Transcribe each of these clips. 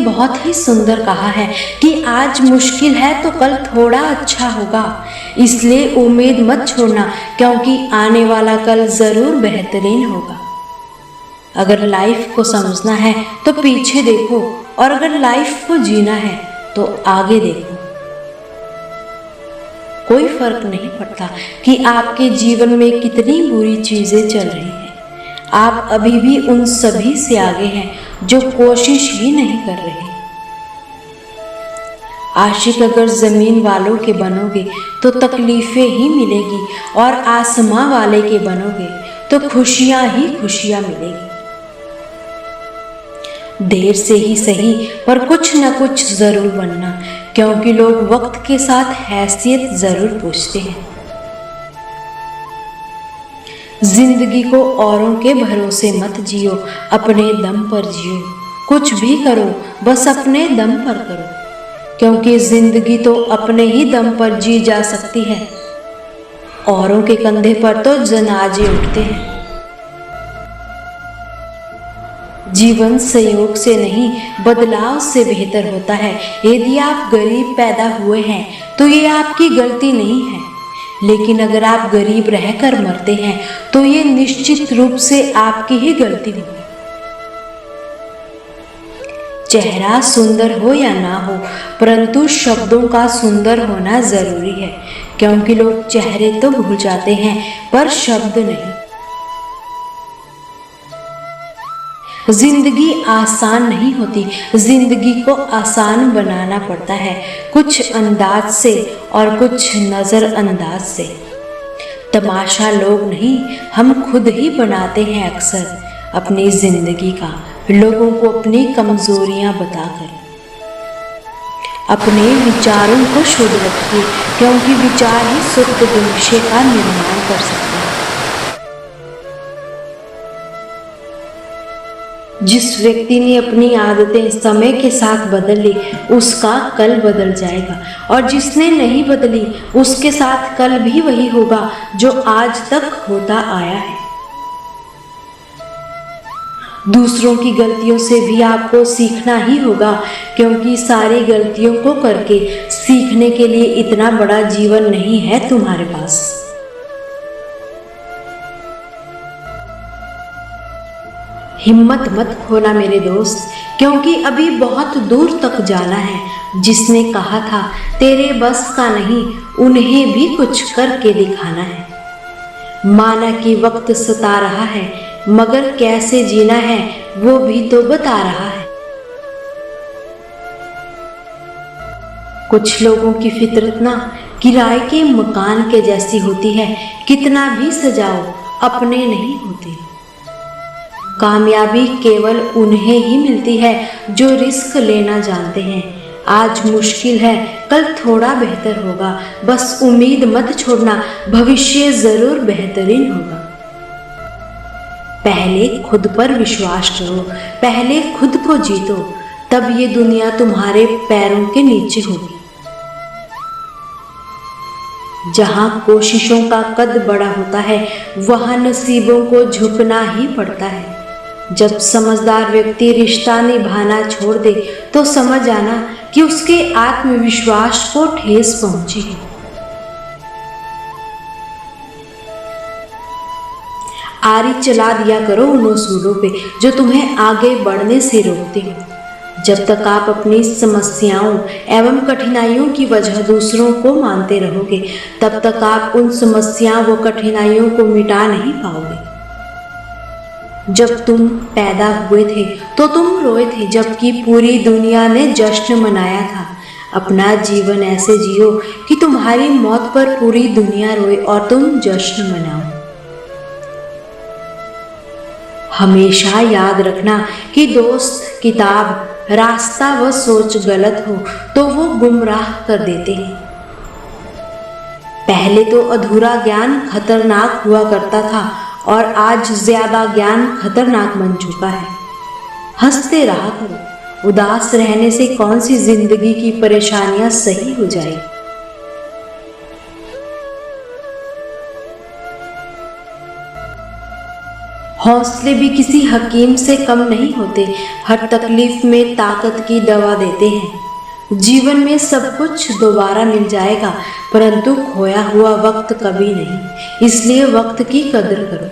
बहुत ही सुंदर कहा है कि आज मुश्किल है तो कल थोड़ा अच्छा होगा, इसलिए उम्मीद मत छोड़ना, क्योंकि आने वाला कल जरूर बेहतरीन होगा। अगर लाइफ को समझना है तो पीछे देखो, और अगर लाइफ को जीना है तो आगे देखो। कोई फर्क नहीं पड़ता कि आपके जीवन में कितनी बुरी चीजें चल रही हैं, आप अभी भी उन सभी से आगे हैं जो कोशिश ही नहीं कर रहे। आशिक अगर जमीन वालों के बनोगे तो तकलीफें ही मिलेगी, और आसमां वाले के बनोगे तो खुशियां ही खुशियां मिलेगी। देर से ही सही पर कुछ न कुछ जरूर बनना, क्योंकि लोग वक्त के साथ हैसियत जरूर पूछते हैं। जिंदगी को औरों के भरोसे मत जियो, अपने दम पर जियो। कुछ भी करो बस अपने दम पर करो, क्योंकि जिंदगी तो अपने ही दम पर जी जा सकती है। औरों के कंधे पर तो जनाजे उठते हैं। जीवन संयोग से नहीं, बदलाव से बेहतर होता है। यदि आप गरीब पैदा हुए हैं तो ये आपकी गलती नहीं है, लेकिन अगर आप गरीब रहकर मरते हैं तो ये निश्चित रूप से आपकी ही गलती होगी। चेहरा सुंदर हो या ना हो, परंतु शब्दों का सुंदर होना जरूरी है, क्योंकि लोग चेहरे तो भूल जाते हैं पर शब्द नहीं। जिंदगी आसान नहीं होती, जिंदगी को आसान बनाना पड़ता है, कुछ अंदाज से और कुछ नजरअंदाज से। तमाशा लोग नहीं, हम खुद ही बनाते हैं अक्सर अपनी जिंदगी का, लोगों को अपनी कमजोरियां बताकर। अपने विचारों को शुद्ध रखिए, क्योंकि विचार ही सुख भविष्य का निर्माण कर सकते हैं। जिस व्यक्ति ने अपनी आदतें समय के साथ बदल ली, उसका कल बदल जाएगा, और जिसने नहीं बदली उसके साथ कल भी वही होगा जो आज तक होता आया है। दूसरों की गलतियों से भी आपको सीखना ही होगा, क्योंकि सारी गलतियों को करके सीखने के लिए इतना बड़ा जीवन नहीं है तुम्हारे पास। हिम्मत मत खोना मेरे दोस्त, क्योंकि अभी बहुत दूर तक जाना है। जिसने कहा था तेरे बस का नहीं, उन्हें भी कुछ करके दिखाना है। माना कि वक्त सता रहा है, मगर कैसे जीना है वो भी तो बता रहा है। कुछ लोगों की फितरत ना किराए के मकान के जैसी होती है, कितना भी सजाओ अपने नहीं होते। कामयाबी केवल उन्हें ही मिलती है जो रिस्क लेना जानते हैं। आज मुश्किल है, कल थोड़ा बेहतर होगा, बस उम्मीद मत छोड़ना, भविष्य जरूर बेहतरीन होगा। पहले खुद पर विश्वास करो, पहले खुद को जीतो, तब ये दुनिया तुम्हारे पैरों के नीचे होगी। जहां कोशिशों का कद बड़ा होता है, वहां नसीबों को झुकना ही पड़ता है। जब समझदार व्यक्ति रिश्ता निभाना छोड़ दे तो समझ आना कि उसके आत्मविश्वास को ठेस पहुंची है। आरी चला दिया करो उन उसूलों पे जो तुम्हें आगे बढ़ने से रोकते हैं। जब तक आप अपनी समस्याओं एवं कठिनाइयों की वजह दूसरों को मानते रहोगे, तब तक आप उन समस्याओं व कठिनाइयों को मिटा नहीं पाओगे। जब तुम पैदा हुए थे तो तुम रोए थे, जबकि पूरी दुनिया ने जश्न मनाया था। अपना जीवन ऐसे जियो कि तुम्हारी मौत पर पूरी दुनिया रोए और तुम जश्न मनाओ। हमेशा याद रखना कि दोस्त, किताब, रास्ता व सोच गलत हो तो वो गुमराह कर देते हैं। पहले तो अधूरा ज्ञान खतरनाक हुआ करता था, और आज ज्यादा ज्ञान खतरनाक बन चुका है। हंसते रहा करो, उदास रहने से कौन सी जिंदगी की परेशानियां सही हो जाएगी। हौसले भी किसी हकीम से कम नहीं होते, हर तकलीफ में ताकत की दवा देते हैं। जीवन में सब कुछ दोबारा मिल जाएगा, परंतु खोया हुआ वक्त कभी नहीं, इसलिए वक्त की कदर करो।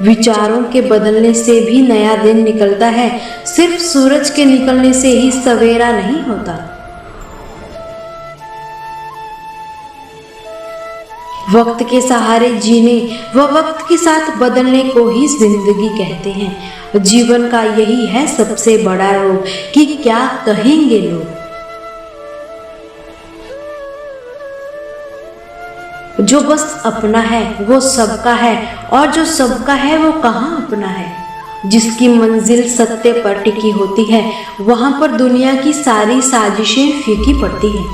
विचारों के बदलने से भी नया दिन निकलता है, सिर्फ सूरज के निकलने से ही सवेरा नहीं होता। वक्त के सहारे जीने व वक्त के साथ बदलने को ही जिंदगी कहते हैं। जीवन का यही है सबसे बड़ा रोग कि क्या कहेंगे लोग। जो बस अपना है वो सबका है, और जो सबका है वो कहाँ अपना है। जिसकी मंजिल सत्य पर टिकी होती है, वहां पर दुनिया की सारी साजिशें फीकी पड़ती हैं।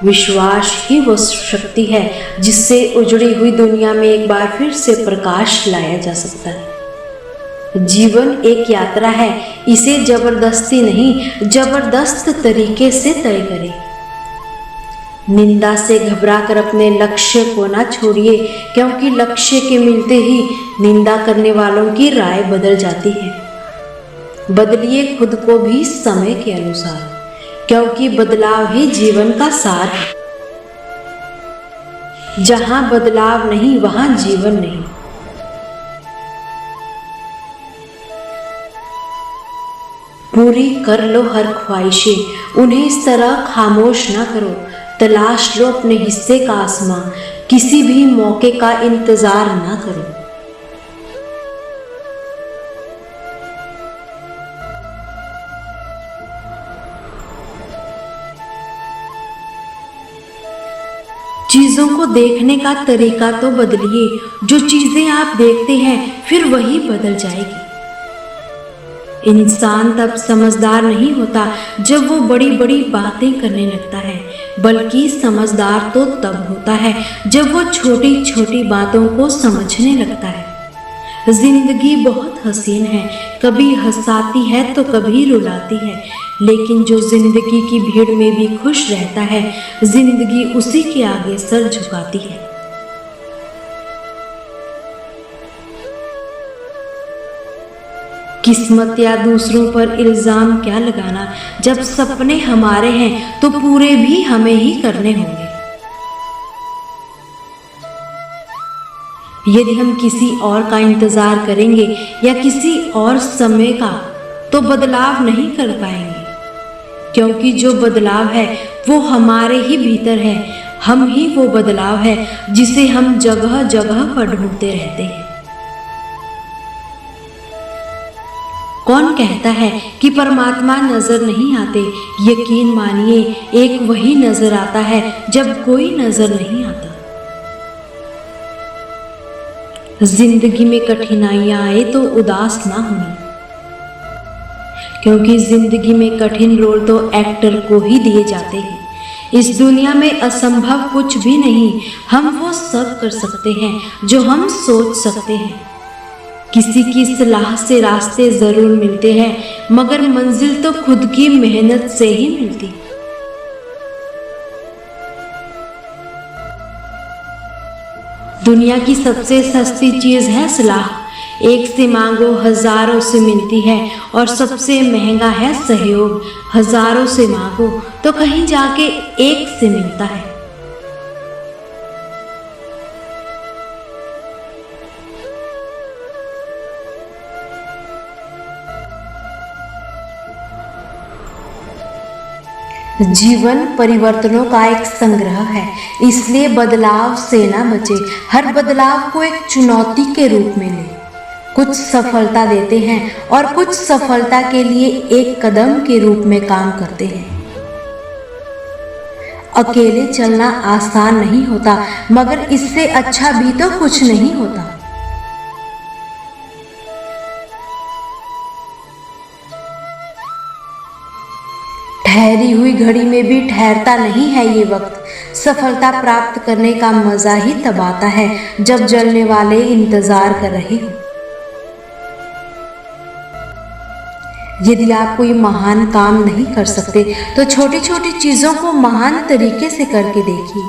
विश्वास ही वो शक्ति है जिससे उजड़ी हुई दुनिया में एक बार फिर से प्रकाश लाया जा सकता है। जीवन एक यात्रा है, इसे जबरदस्ती नहीं, जबरदस्त तरीके से तय करें। निंदा से घबराकर अपने लक्ष्य को ना छोड़िए, क्योंकि लक्ष्य के मिलते ही निंदा करने वालों की राय बदल जाती है। बदलिए खुद को भी समय के अनुसार, क्योंकि बदलाव ही जीवन का सार है। जहां बदलाव नहीं वहां जीवन नहीं। पूरी कर लो हर ख्वाहिशें, उन्हें इस तरह खामोश ना करो। तलाश लो अपने हिस्से का आसमां, किसी भी मौके का इंतजार ना करो। चीजों को देखने का तरीका तो बदलिए। जो चीजें आप देखते हैं फिर वही बदल जाएगी। इंसान तब समझदार नहीं होता जब वो बड़ी बड़ी बातें करने लगता है, बल्कि समझदार तो तब होता है जब वो छोटी छोटी बातों को समझने लगता है। जिंदगी बहुत हसीन है, कभी हंसाती है तो कभी रुलाती है, लेकिन जो जिंदगी की भीड़ में भी खुश रहता है, जिंदगी उसी के आगे सर झुकाती है। किस्मत या दूसरों पर इल्जाम क्या लगाना, जब सपने हमारे हैं तो पूरे भी हमें ही करने होंगे। यदि हम किसी और का इंतजार करेंगे या किसी और समय का, तो बदलाव नहीं कर पाएंगे, क्योंकि जो बदलाव है वो हमारे ही भीतर है। हम ही वो बदलाव है जिसे हम जगह जगह पर ढूंढते रहते हैं। कौन कहता है कि परमात्मा नजर नहीं आते? यकीन मानिए, एक वही नजर आता है जब कोई नजर नहीं आता। जिंदगी में कठिनाइयां आए तो उदास ना होना, क्योंकि जिंदगी में कठिन रोल तो एक्टर को ही दिए जाते हैं। इस दुनिया में असंभव कुछ भी नहीं, हम वो सब कर सकते हैं जो हम सोच सकते हैं। किसी की सलाह से रास्ते जरूर मिलते हैं, मगर मंजिल तो खुद की मेहनत से ही मिलती। दुनिया की सबसे सस्ती चीज है सलाह। एक से मांगो हजारों से मिलती है, और सबसे महंगा है सहयोग। हजारों से मांगो तो कहीं जाके एक से मिलता है। जीवन परिवर्तनों का एक संग्रह है, इसलिए बदलाव से ना बचे। हर बदलाव को एक चुनौती के रूप में ले। कुछ सफलता देते हैं और कुछ सफलता के लिए एक कदम के रूप में काम करते हैं। अकेले चलना आसान नहीं होता, मगर इससे अच्छा भी तो कुछ नहीं होता। ठहरी हुई घड़ी में भी ठहरता नहीं है ये वक्त। सफलता प्राप्त करने का मजा ही तब आता है जब जलने वाले इंतजार कर रहे हो। यदि आप कोई महान काम नहीं कर सकते तो छोटी छोटी चीजों को महान तरीके से करके देखिए।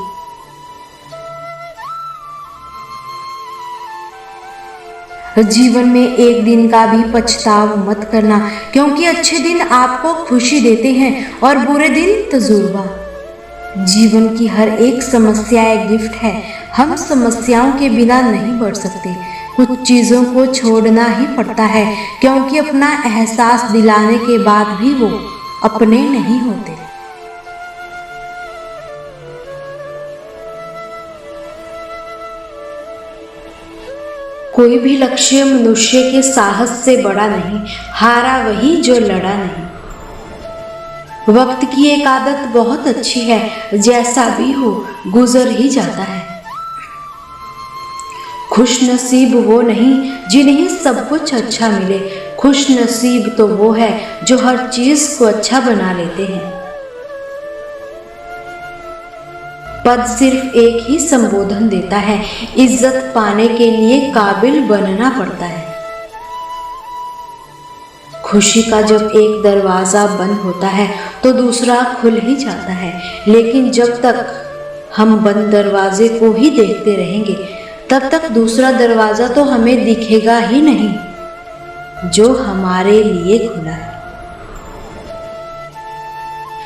जीवन में एक दिन का भी पछताव मत करना, क्योंकि अच्छे दिन आपको खुशी देते हैं और बुरे दिन तजुर्बा। जीवन की हर एक समस्या एक गिफ्ट है। हम समस्याओं के बिना नहीं बढ़ सकते। कुछ चीज़ों को छोड़ना ही पड़ता है, क्योंकि अपना एहसास दिलाने के बाद भी वो अपने नहीं होते। कोई भी लक्ष्य मनुष्य के साहस से बड़ा नहीं, हारा वही जो लड़ा नहीं। वक्त की एक आदत बहुत अच्छी है, जैसा भी हो गुजर ही जाता है। खुश नसीब वो नहीं जिन्हें सब कुछ अच्छा मिले, खुश नसीब तो वो है जो हर चीज को अच्छा बना लेते हैं। पद सिर्फ एक ही संबोधन देता है, इज्जत पाने के लिए काबिल बनना पड़ता है। खुशी का जब एक दरवाजा बंद होता है तो दूसरा खुल ही जाता है, लेकिन जब तक हम बंद दरवाजे को ही देखते रहेंगे तब तक दूसरा दरवाजा तो हमें दिखेगा ही नहीं जो हमारे लिए खुला है।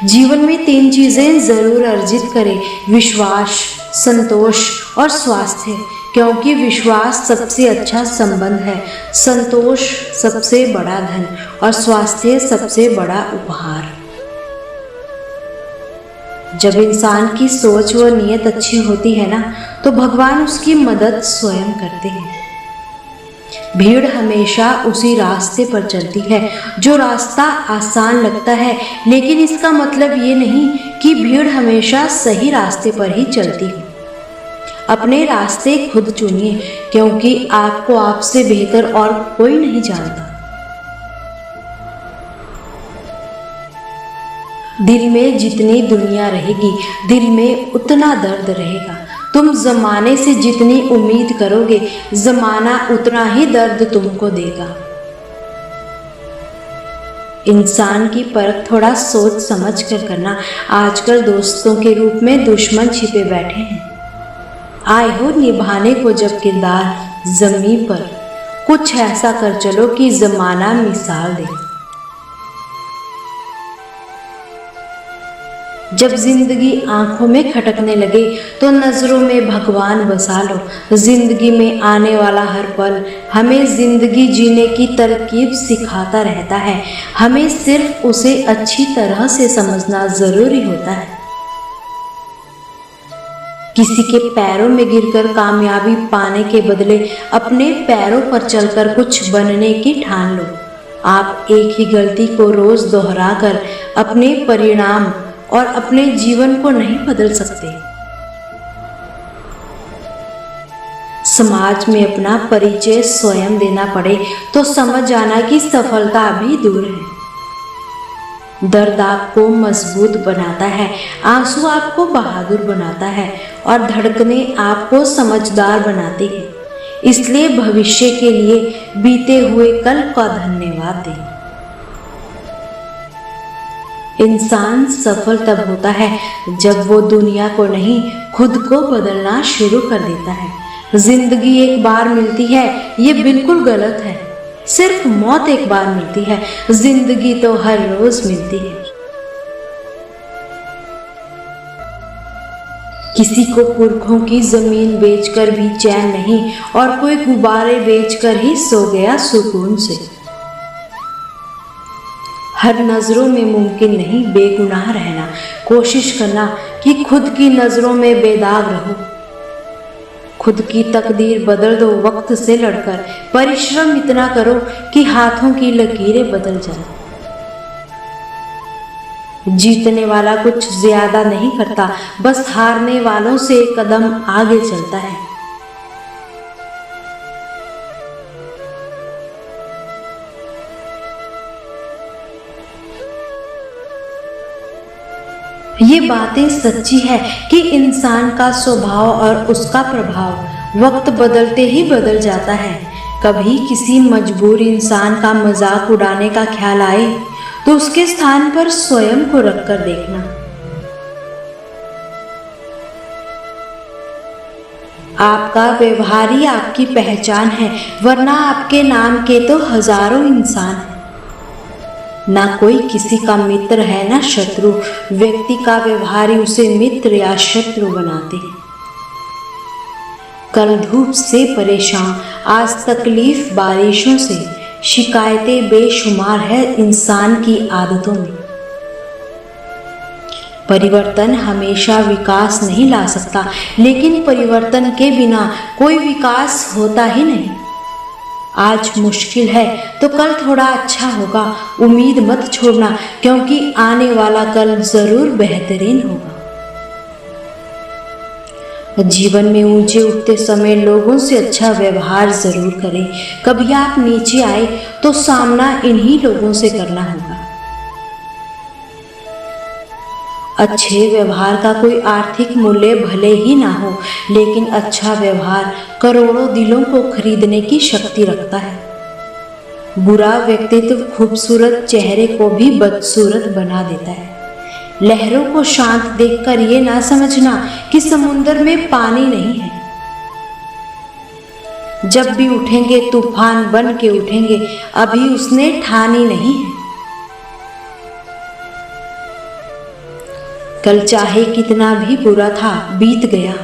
जीवन में 3 चीजें जरूर अर्जित करें, विश्वास, संतोष और स्वास्थ्य, क्योंकि विश्वास सबसे अच्छा संबंध है, संतोष सबसे बड़ा धन और स्वास्थ्य सबसे बड़ा उपहार। जब इंसान की सोच व नीयत अच्छी होती है ना, तो भगवान उसकी मदद स्वयं करते हैं। भीड़ हमेशा उसी रास्ते पर चलती है जो रास्ता आसान लगता है, लेकिन इसका मतलब ये नहीं कि भीड़ हमेशा सही रास्ते पर ही चलती है। अपने रास्ते खुद चुनिए, क्योंकि आपको आपसे बेहतर और कोई नहीं जानता। दिल में जितनी दुनिया रहेगी, दिल में उतना दर्द रहेगा। तुम जमाने से जितनी उम्मीद करोगे, जमाना उतना ही दर्द तुमको देगा। इंसान की परख थोड़ा सोच समझ कर करना। आजकल दोस्तों के रूप में दुश्मन छिपे बैठे हैं। आए हो निभाने को जब किरदार जमीन पर, कुछ ऐसा कर चलो कि जमाना मिसाल दे। जब जिंदगी आंखों में खटकने लगे तो नजरों में भगवान बसा लो। जिंदगी में आने वाला हर पल हमें जिंदगी जीने की तरकीब सिखाता रहता है। हमें सिर्फ उसे अच्छी तरह से समझना जरूरी होता है। किसी के पैरों में गिरकर कामयाबी पाने के बदले अपने पैरों पर चलकर कुछ बनने की ठान लो। आप एक ही गलती को रोज दोहराकर अपने परिणाम और अपने जीवन को नहीं बदल सकते। समाज में अपना परिचय स्वयं देना पड़े तो समझ जाना कि सफलता अभी दूर है। दर्द आपको मजबूत बनाता है, आंसू आपको बहादुर बनाता है और धड़कनें आपको समझदार बनाती है। इसलिए भविष्य के लिए बीते हुए कल का धन्यवाद दें। इंसान सफल तब होता है जब वो दुनिया को नहीं, खुद को बदलना शुरू कर देता है। जिंदगी एक बार मिलती है ये बिल्कुल गलत है। सिर्फ मौत एक बार मिलती है, जिंदगी तो हर रोज मिलती है। किसी को पुरखों की जमीन बेचकर भी चैन नहीं और कोई गुब्बारे बेचकर ही सो गया सुकून से। हर नजरों में मुमकिन नहीं बेगुनाह रहना। कोशिश करना कि खुद की नजरों में बेदाग रहो। खुद की तकदीर बदल दो वक्त से लड़कर। परिश्रम इतना करो कि हाथों की लकीरें बदल जाए। जीतने वाला कुछ ज्यादा नहीं करता, बस हारने वालों से एक कदम आगे चलता है। ये बातें सच्ची है कि इंसान का स्वभाव और उसका प्रभाव वक्त बदलते ही बदल जाता है। कभी किसी मजबूर इंसान का मजाक उड़ाने का ख्याल आए तो उसके स्थान पर स्वयं को रखकर देखना। आपका व्यवहार ही आपकी पहचान है, वरना आपके नाम के तो हजारों इंसान हैं। ना कोई किसी का मित्र है ना शत्रु, व्यक्ति का व्यवहार ही उसे मित्र या शत्रु बनाते हैं। कल धूप से परेशान, आज तकलीफ बारिशों से, शिकायतें बेशुमार है इंसान की आदतों में। परिवर्तन हमेशा विकास नहीं ला सकता, लेकिन परिवर्तन के बिना कोई विकास होता ही नहीं। आज मुश्किल है तो कल थोड़ा अच्छा होगा, उम्मीद मत छोड़ना, क्योंकि आने वाला कल जरूर बेहतरीन होगा। जीवन में ऊंचे उठते समय लोगों से अच्छा व्यवहार जरूर करें। कभी आप नीचे आए तो सामना इन्हीं लोगों से करना होगा। अच्छे व्यवहार का कोई आर्थिक मूल्य भले ही ना हो, लेकिन अच्छा व्यवहार करोड़ों दिलों को खरीदने की शक्ति रखता है। बुरा व्यक्तित्व खूबसूरत चेहरे को भी बदसूरत बना देता है। लहरों को शांत देखकर ये ना समझना कि समुद्र में पानी नहीं है। जब भी उठेंगे तूफान बन के उठेंगे, अभी उसने ठानी नहीं है। कल चाहे कितना भी बुरा था बीत गया,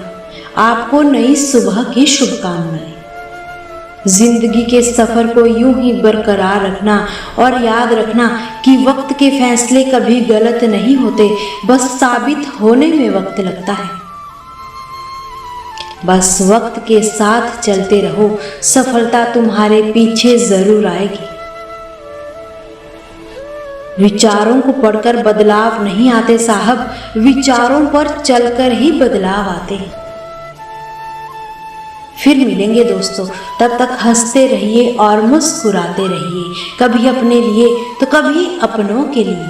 आपको नई सुबह की शुभकामनाएं। जिंदगी के सफर को यूं ही बरकरार रखना और याद रखना कि वक्त के फैसले कभी गलत नहीं होते, बस साबित होने में वक्त लगता है। बस वक्त के साथ चलते रहो, सफलता तुम्हारे पीछे जरूर आएगी। विचारों को पढ़कर बदलाव नहीं आते साहब, विचारों पर चलकर ही बदलाव आते हैं। फिर मिलेंगे दोस्तों, तब तक हंसते रहिए और मुस्कुराते रहिए, कभी अपने लिए तो कभी अपनों के लिए।